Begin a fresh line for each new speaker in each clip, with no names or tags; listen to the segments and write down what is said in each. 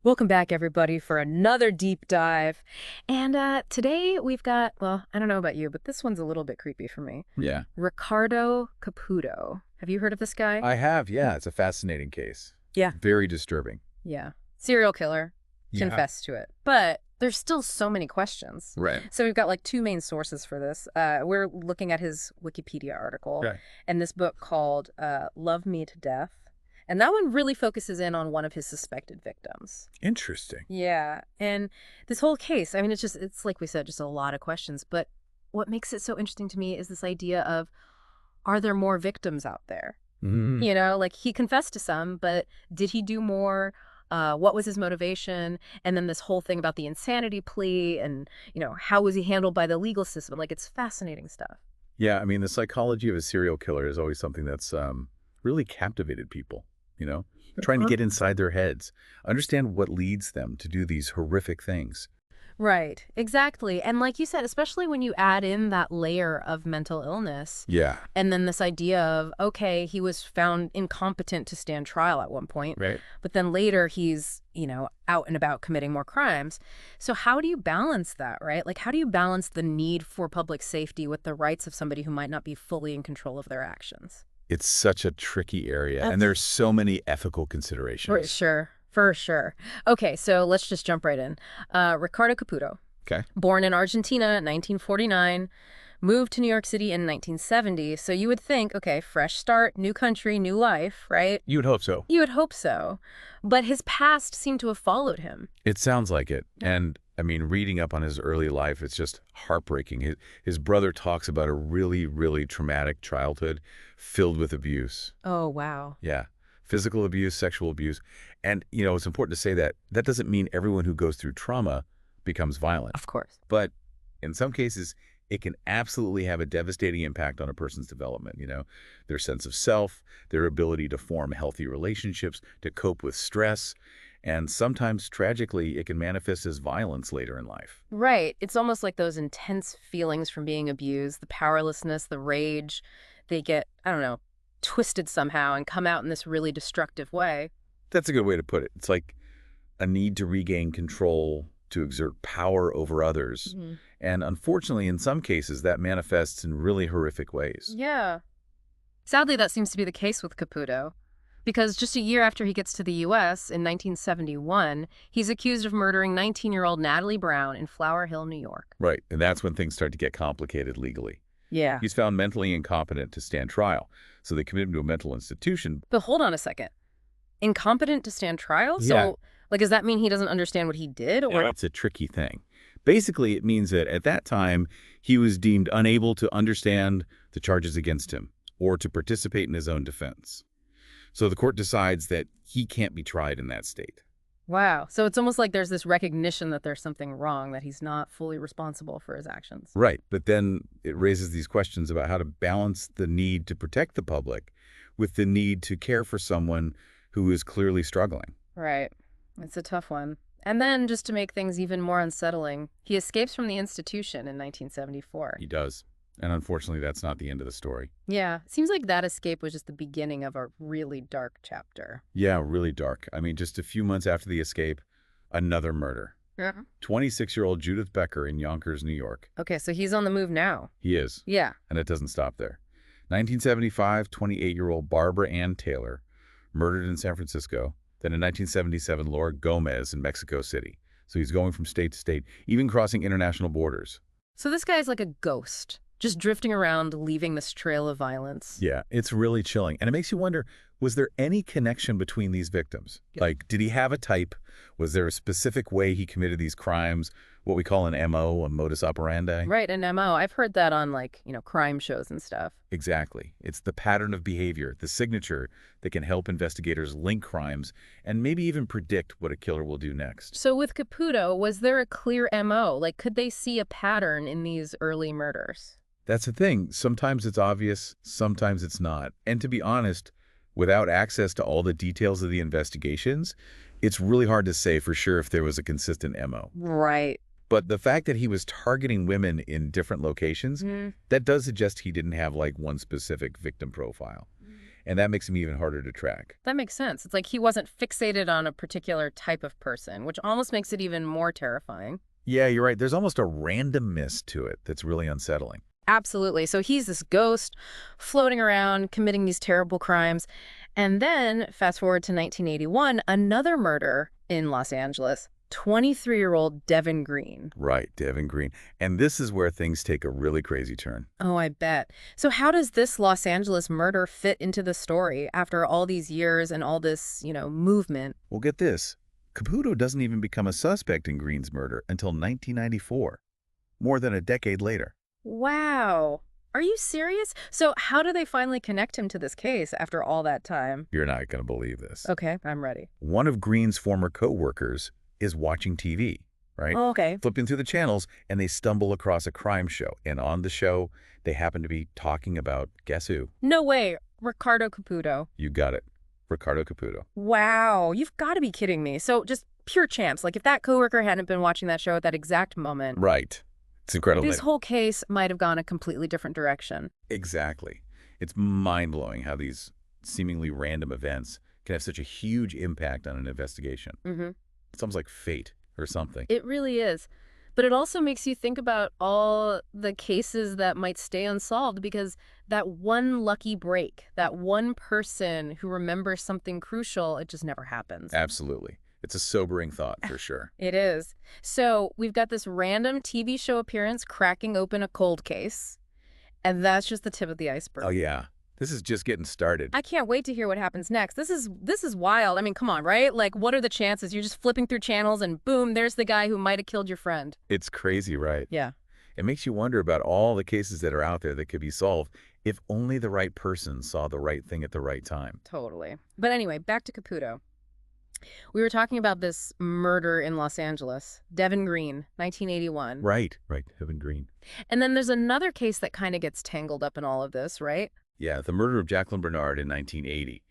Welcome back, everybody, for another deep dive. And today we've got, well, I don't know about you, but this one's a little bit creepy for me.
Yeah.
Ricardo Caputo. Have you heard of this guy?
I have, yeah. It's a fascinating case.
Yeah.
Very disturbing.
Yeah. Serial killer.
Yeah.
Confessed to it. But there's still so many questions.
Right.
So we've got like two main sources for this. We're looking at his Wikipedia article and this book called Love Me to Death. And that one really focuses in on one of his suspected victims.
Interesting.
Yeah. And this whole case, I mean, it's like we said, just a lot of questions. But what makes it so interesting to me is this idea of, are there more victims out there?
Mm-hmm.
You know, like he confessed to some, but did he do more? What was his motivation? And then this whole thing about the insanity plea and, how was he handled by the legal system? Like, it's fascinating stuff.
Yeah, I mean, the psychology of a serial killer is always something that's really captivated people, trying to get inside their heads, understand what leads them to do these horrific things.
Right, exactly. And like you said, especially when you add in that layer of mental illness.
Yeah.
And then this idea of, okay, he was found incompetent to stand trial at one point.
Right.
But then later he's, out and about committing more crimes. So how do you balance that, right? Like, how do you balance the need for public safety with the rights of somebody who might not be fully in control of their actions?
It's such a tricky area, and there's so many ethical considerations.
For sure. Okay, so let's just jump right in. Ricardo Caputo.
Okay.
Born in Argentina in 1949, moved to New York City in 1970. So you would think, okay, fresh start, new country, new life, right?
You would hope so.
You would hope so. But his past seemed to have followed him.
It sounds like it. And I mean, reading up on his early life, it's just heartbreaking. His brother talks about a really, really traumatic childhood filled with abuse.
Oh, wow.
Yeah. Physical abuse, sexual abuse. And, it's important to say that that doesn't mean everyone who goes through trauma becomes violent.
Of course.
But in some cases, it can absolutely have a devastating impact on a person's development, their sense of self, their ability to form healthy relationships, to cope with stress. And sometimes, tragically, it can manifest as violence later in life.
Right. It's almost like those intense feelings from being abused, the powerlessness, the rage, they get, I don't know, twisted somehow and come out in this really destructive way.
That's a good way to put it. It's like a need to regain control, to exert power over others.
Mm-hmm.
And unfortunately, in some cases, that manifests in really horrific ways.
Yeah. Sadly, that seems to be the case with Caputo. Because just a year after he gets to the U.S., in 1971, he's accused of murdering 19-year-old Natalie Brown in Flower Hill, New York.
Right. And that's when things start to get complicated legally.
Yeah.
He's found mentally incompetent to stand trial, so they commit him to a mental institution.
But hold on a second. Incompetent to stand trial?
Yeah.
So, does that mean he doesn't understand what he did? Or
It's a tricky thing. Basically, it means that at that time, he was deemed unable to understand the charges against him or to participate in his own defense. So the court decides that he can't be tried in that state.
Wow. So it's almost like there's this recognition that there's something wrong, that he's not fully responsible for his actions.
Right. But then it raises these questions about how to balance the need to protect the public with the need to care for someone who is clearly struggling.
Right. It's a tough one. And then, just to make things even more unsettling, he escapes from the institution in 1974.
He does. And unfortunately, that's not the end of the story.
Yeah. It seems like that escape was just the beginning of a really dark chapter.
Yeah, really dark. I mean, just a few months after the escape, another murder.
Yeah.
26-year-old Judith Becker in Yonkers, New York.
Okay, so he's on the move now.
He is.
Yeah.
And it doesn't stop there. 1975, 28-year-old Barbara Ann Taylor, murdered in San Francisco. Then in 1977, Laura Gomez in Mexico City. So he's going from state to state, even crossing international borders.
So this guy's like a ghost, just drifting around, leaving this trail of violence.
Yeah, it's really chilling. And it makes you wonder, was there any connection between these victims?
Yeah.
Like, did he have a type? Was there a specific way he committed these crimes? What we call an MO, a modus operandi?
Right, an MO. I've heard that on, crime shows and stuff.
Exactly. It's the pattern of behavior, the signature that can help investigators link crimes and maybe even predict what a killer will do next.
So with Caputo, was there a clear MO? Like, could they see a pattern in these early murders?
That's the thing. Sometimes it's obvious, sometimes it's not. And to be honest, without access to all the details of the investigations, it's really hard to say for sure if there was a consistent MO.
Right.
But the fact that he was targeting women in different locations, that does suggest he didn't have like one specific victim profile. and that makes him even harder to track.
That makes sense. It's like he wasn't fixated on a particular type of person, which almost makes it even more terrifying.
Yeah, you're right. There's almost a randomness to it that's really unsettling.
Absolutely. So he's this ghost floating around, committing these terrible crimes. And then, fast forward to 1981, another murder in Los Angeles. 23-year-old Devin Green.
Right, Devin Green. And this is where things take a really crazy turn.
Oh, I bet. So how does this Los Angeles murder fit into the story after all these years and all this, movement?
Well, get this. Caputo doesn't even become a suspect in Green's murder until 1994, more than a decade later.
Wow. Are you serious? So how do they finally connect him to this case after all that time?
You're not going to believe this.
Okay, I'm ready.
One of Green's former co-workers is watching TV, right?
Oh, okay.
Flipping through the channels, and they stumble across a crime show. And on the show, they happen to be talking about, guess who?
No way. Ricardo Caputo.
You got it. Ricardo Caputo.
Wow, you've got to be kidding me. So just pure chance. Like if that coworker hadn't been watching that show at that exact moment,
Right. It's incredible.
this whole case might have gone a completely different direction.
Exactly. It's mind-blowing how these seemingly random events can have such a huge impact on an investigation.
Mm-hmm.
It's almost like fate or something.
It really is. But it also makes you think about all the cases that might stay unsolved because that one lucky break, that one person who remembers something crucial, it just never happens.
Absolutely. It's a sobering thought for sure.
It is. So we've got this random TV show appearance cracking open a cold case, and that's just the tip of the iceberg.
Oh, yeah. This is just getting started.
I can't wait to hear what happens next. This is wild. I mean, come on, right? Like, what are the chances? You're just flipping through channels and boom, there's the guy who might have killed your friend.
It's crazy, right?
Yeah.
It makes you wonder about all the cases that are out there that could be solved if only the right person saw the right thing at the right time.
Totally. But anyway, back to Caputo. We were talking about this murder in Los Angeles, Devin Green, 1981.
Right, Devin Green.
And then there's another case that kind of gets tangled up in all of this, right?
Yeah, the murder of Jacqueline Bernard in 1980.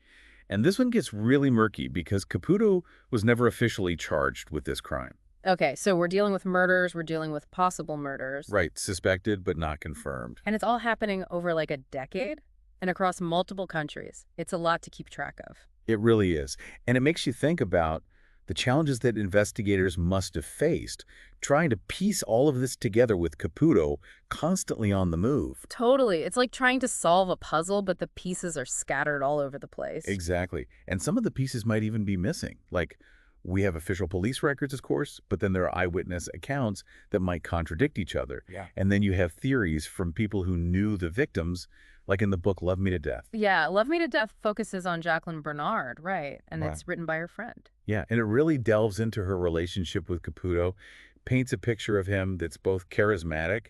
And this one gets really murky because Caputo was never officially charged with this crime.
Okay, so we're dealing with murders, we're dealing with possible murders.
Right, suspected but not confirmed.
And it's all happening over like a decade and across multiple countries. It's a lot to keep track of.
It really is. And it makes you think about the challenges that investigators must have faced trying to piece all of this together with Caputo constantly on the move.
Totally. It's like trying to solve a puzzle, but the pieces are scattered all over the place.
Exactly. And some of the pieces might even be missing. Like, we have official police records, of course, but then there are eyewitness accounts that might contradict each other.
Yeah.
And then you have theories from people who knew the victims, like in the book Love Me to Death.
Yeah, Love Me to Death focuses on Jacqueline Bernard, right? And
Right.
it's written by her friend.
Yeah, and it really delves into her relationship with Caputo, paints a picture of him that's both charismatic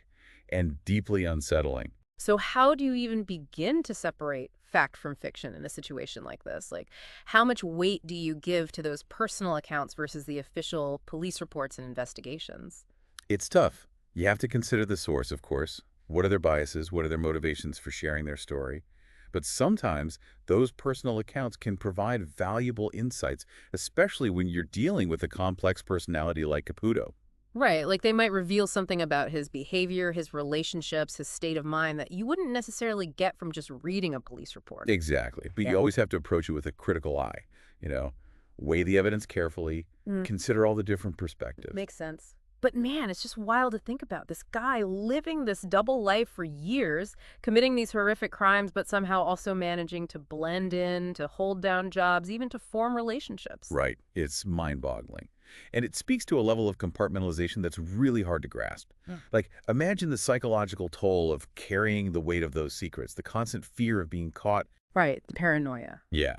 and deeply unsettling.
So how do you even begin to separate fact from fiction in a situation like this? Like, how much weight do you give to those personal accounts versus the official police reports and investigations?
It's tough. You have to consider the source, of course. What are their biases? What are their motivations for sharing their story? But sometimes those personal accounts can provide valuable insights, especially when you're dealing with a complex personality like Caputo.
Right, like they might reveal something about his behavior, his relationships, his state of mind that you wouldn't necessarily get from just reading a police report.
Exactly. But
Yeah.
you always have to approach it with a critical eye, you know, weigh the evidence carefully,
Mm.
consider all the different perspectives.
Makes sense. But man, it's just wild to think about this guy living this double life for years, committing these horrific crimes, but somehow also managing to blend in, to hold down jobs, even to form relationships.
Right. It's mind-boggling. And it speaks to a level of compartmentalization that's really hard to grasp.
Yeah.
Like, imagine the psychological toll of carrying the weight of those secrets, the constant fear of being caught.
Right, the paranoia.
Yeah.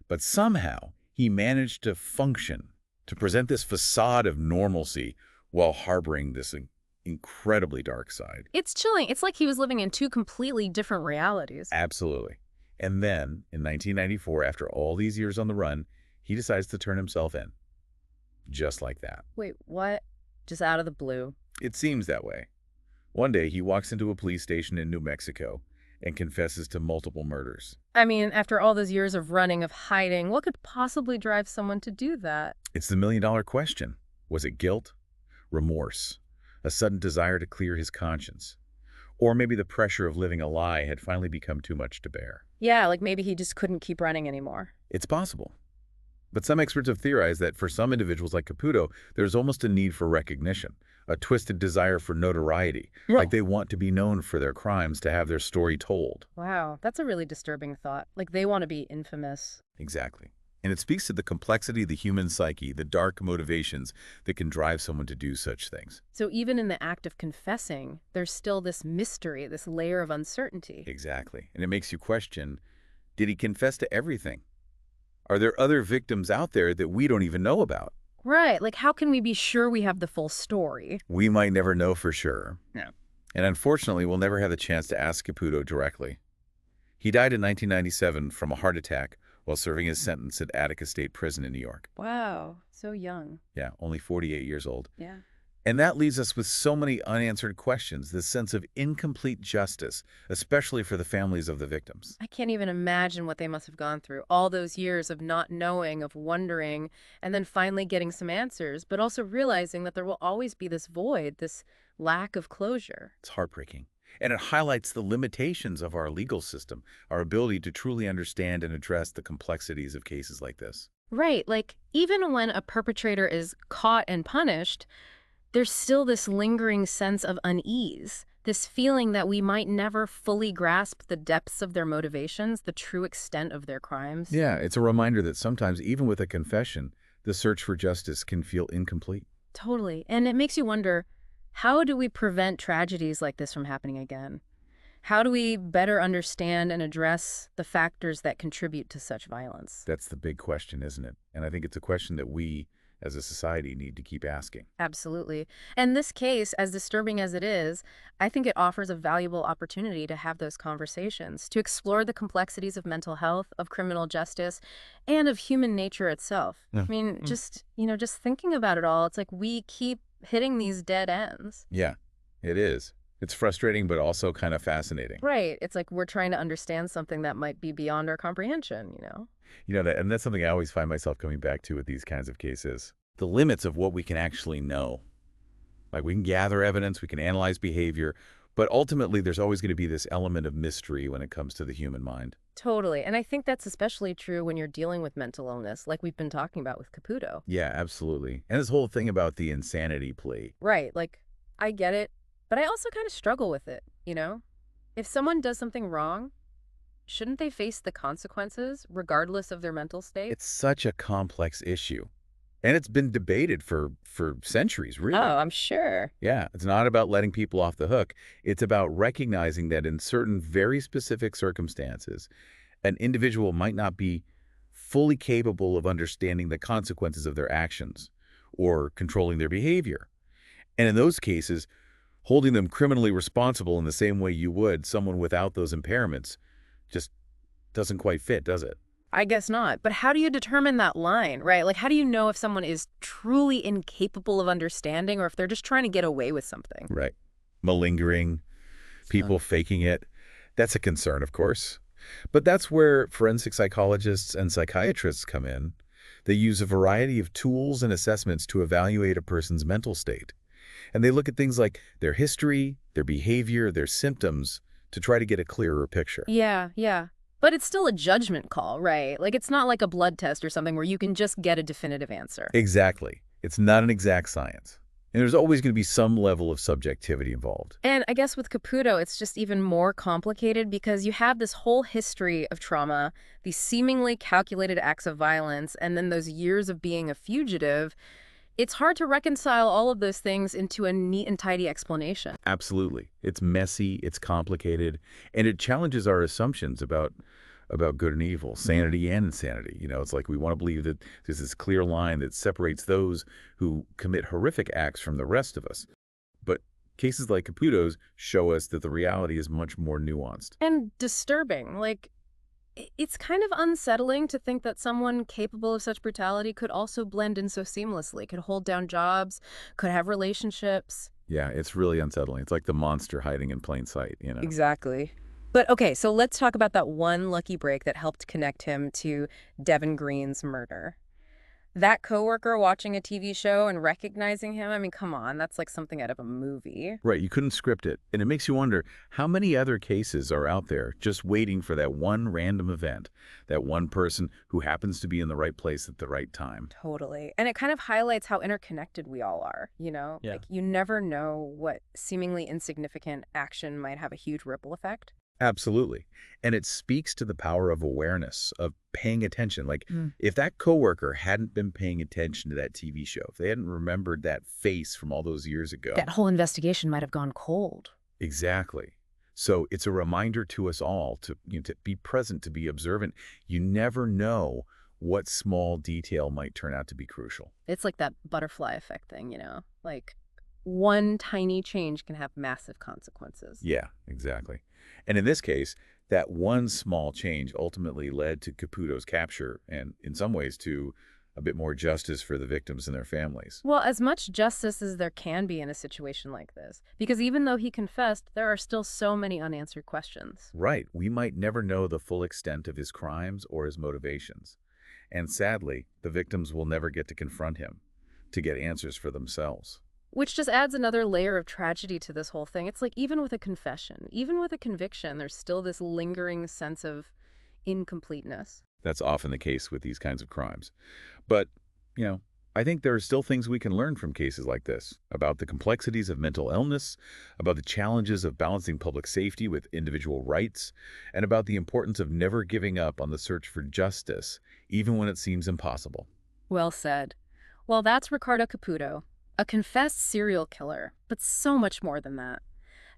But somehow, he managed to function, to present this facade of normalcy while harboring this incredibly dark side.
It's chilling. It's like he was living in two completely different realities.
Absolutely. And then, in 1994, after all these years on the run, he decides to turn himself in. Just like that.
Wait, what? Just out of the blue.
It seems that way. One day, he walks into a police station in New Mexico and confesses to multiple murders.
I mean, after all those years of running, of hiding, what could possibly drive someone to do that?
It's the million-dollar question. Was it guilt? Remorse? A sudden desire to clear his conscience? Or maybe the pressure of living a lie had finally become too much to bear?
Yeah, like maybe he just couldn't keep running anymore.
It's possible. But some experts have theorized that for some individuals like Caputo, there's almost a need for recognition, a twisted desire for notoriety, like
No.
they want to be known for their crimes, to have their story told.
Wow, that's a really disturbing thought. Like they want to be infamous.
Exactly. And it speaks to the complexity of the human psyche, the dark motivations that can drive someone to do such things.
So even in the act of confessing, there's still this mystery, this layer of uncertainty.
Exactly. And it makes you question, did he confess to everything? Are there other victims out there that we don't even know about?
Right, like how can we be sure we have the full story?
We might never know for sure.
Yeah.
And unfortunately, we'll never have the chance to ask Caputo directly. He died in 1997 from a heart attack while serving his sentence at Attica State Prison in New York.
Wow, so young.
Yeah, only 48 years old.
Yeah.
And that leaves us with so many unanswered questions, this sense of incomplete justice, especially for the families of the victims.
I can't even imagine what they must have gone through. All those years of not knowing, of wondering, and then finally getting some answers, but also realizing that there will always be this void, this lack of closure.
It's heartbreaking. And it highlights the limitations of our legal system, our ability to truly understand and address the complexities of cases like this.
Right, like even when a perpetrator is caught and punished, there's still this lingering sense of unease, this feeling that we might never fully grasp the depths of their motivations, the true extent of their crimes.
Yeah, it's a reminder that sometimes, even with a confession, the search for justice can feel incomplete.
Totally. And it makes you wonder, how do we prevent tragedies like this from happening again? How do we better understand and address the factors that contribute to such violence?
That's the big question, isn't it? And I think it's a question that we, as a society, need to keep asking.
Absolutely. And this case, as disturbing as it is, I think it offers a valuable opportunity to have those conversations, to explore the complexities of mental health, of criminal justice, and of human nature itself.
Yeah.
I mean, just thinking about it all, it's like we keep hitting these dead ends.
Yeah, it is. It's frustrating, but also kind of fascinating.
Right. It's like we're trying to understand something that might be beyond our comprehension.
And that's something I always find myself coming back to with these kinds of cases. The limits of what we can actually know. Like we can gather evidence, we can analyze behavior, but ultimately there's always going to be this element of mystery when it comes to the human mind.
Totally. And I think that's especially true when you're dealing with mental illness, like we've been talking about with Caputo.
Yeah, absolutely. And this whole thing about the insanity plea.
Right. Like, I get it, but I also kind of struggle with it. If someone does something wrong, shouldn't they face the consequences regardless of their mental state?
It's such a complex issue. And it's been debated for centuries, really.
Oh, I'm sure.
Yeah, it's not about letting people off the hook. It's about recognizing that in certain very specific circumstances, an individual might not be fully capable of understanding the consequences of their actions or controlling their behavior. And in those cases, holding them criminally responsible in the same way you would someone without those impairments just doesn't quite fit, does it?
I guess not. But how do you determine that line, right? Like, how do you know if someone is truly incapable of understanding or if they're just trying to get away with something?
Right. Malingering, people faking it. That's a concern, of course. But that's where forensic psychologists and psychiatrists come in. They use a variety of tools and assessments to evaluate a person's mental state. And they look at things like their history, their behavior, their symptoms to try to get a clearer picture.
Yeah, yeah. But it's still a judgment call, right? Like, it's not like a blood test or something where you can just get a definitive answer.
Exactly. It's not an exact science. And there's always going to be some level of subjectivity involved.
And I guess with Caputo, it's just even more complicated because you have this whole history of trauma, these seemingly calculated acts of violence, and then those years of being a fugitive. It's hard to reconcile all of those things into a neat and tidy explanation.
Absolutely. It's messy, it's complicated, and it challenges our assumptions about good and evil, sanity and insanity. It's like we want to believe that there's this clear line that separates those who commit horrific acts from the rest of us. But cases like Caputo's show us that the reality is much more nuanced.
And disturbing. Like, it's kind of unsettling to think that someone capable of such brutality could also blend in so seamlessly, could hold down jobs, could have relationships.
Yeah, it's really unsettling. It's like the monster hiding in plain sight.
Exactly. But okay, so let's talk about that one lucky break that helped connect him to Devin Green's murder. That coworker watching a TV show and recognizing him, I mean, come on, that's like something out of a movie.
Right, you couldn't script it. And it makes you wonder how many other cases are out there just waiting for that one random event, that one person who happens to be in the right place at the right time.
Totally. And it kind of highlights how interconnected we all are, you know?
Yeah.
Like, you never know what seemingly insignificant action might have a huge ripple effect.
Absolutely. And it speaks to the power of awareness, of paying attention. Like,
Mm.
if that coworker hadn't been paying attention to that TV show, if they hadn't remembered that face from all those years ago.
That whole investigation might have gone cold.
Exactly. So it's a reminder to us all to, to be present, to be observant. You never know what small detail might turn out to be crucial.
It's like that butterfly effect thing, you know? Like, one tiny change can have massive consequences.
Yeah, exactly. And in this case, that one small change ultimately led to Caputo's capture and, in some ways, to a bit more justice for the victims and their families.
Well, as much justice as there can be in a situation like this. Because even though he confessed, there are still so many unanswered questions.
Right. We might never know the full extent of his crimes or his motivations. And sadly, the victims will never get to confront him, to get answers for themselves.
Which just adds another layer of tragedy to this whole thing. It's like even with a confession, even with a conviction, there's still this lingering sense of incompleteness.
That's often the case with these kinds of crimes. But, you know, I think there are still things we can learn from cases like this about the complexities of mental illness, about the challenges of balancing public safety with individual rights, and about the importance of never giving up on the search for justice, even when it seems impossible.
Well said. Well, that's Ricardo Caputo, a confessed serial killer, but so much more than that.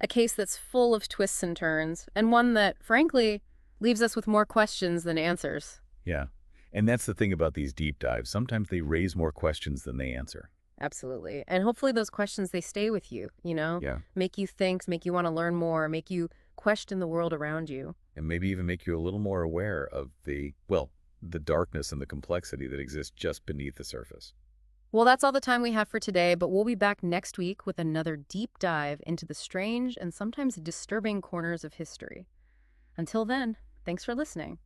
A case that's full of twists and turns, and one that, frankly, leaves us with more questions than answers.
Yeah. And that's the thing about these deep dives. Sometimes they raise more questions than they answer.
Absolutely. And hopefully those questions, they stay with you, you know?
Yeah.
Make you think, make you want to learn more, make you question the world around you.
And maybe even make you a little more aware of well, the darkness and the complexity that exists just beneath the surface.
Well, that's all the time we have for today, but we'll be back next week with another deep dive into the strange and sometimes disturbing corners of history. Until then, thanks for listening.